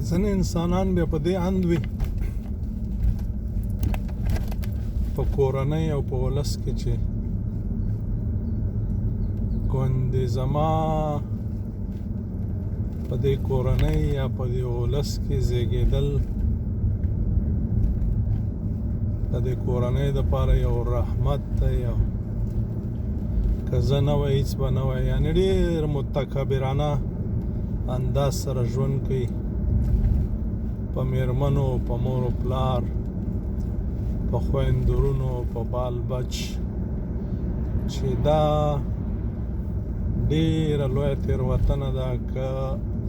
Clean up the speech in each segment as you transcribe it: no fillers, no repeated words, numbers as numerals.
ځینې انسانان بیا په دې اند وي په کورنۍ او په ولس کې چې ګوندې زما په دې کورنۍ یا په دې ولس کې زیږېدل د دې کورنۍ دپاره یو رحمت دی او که زه نه وای هېڅ به نه وای یعنې ډېر متکبرانه انداز سره ژوند کوي په میرمنو په مور و پلار په خویندرونو په بال بچ چې دا ډېره لویه تېروتنه ده که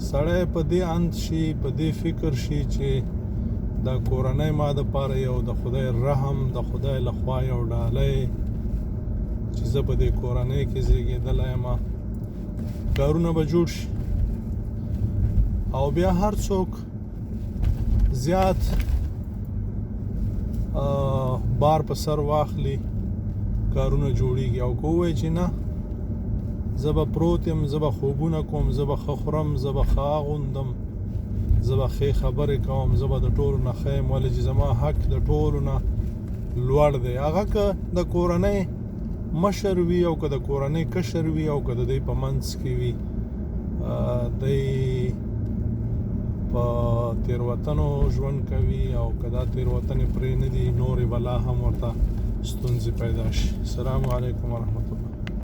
سړی په دې اند شي په دې فکر شي چې دا کورنۍ ما دپاره یو د خدای رحم د خدای لخوا یو ډالۍ چې زه په دې کورنۍ کې زیږېدلی یم کارونه به جوړ شي او بیا هر څوک زیات بار په سر واخلي کارونه جوړیږي او که ووایي چې نه زه به پروت یم زه به خوبونه کوم زه به ښه خورم زه به ښه اغوندم زه به ښې خبرې کوم زه به د ټولو نه ښه یم ولې چې زما حق د ټولو نه لوړ دی هغه که د کورنۍ مشر وي او که د کورنۍ کشر وي او که د دوی په منځ کې وي دی په تېروتنو ژوند کوي او که دا تېروتنې پرې نه دي نورې به لا هم ورته ستونزې پیدا شي. السلام علیکم ورحمة الله.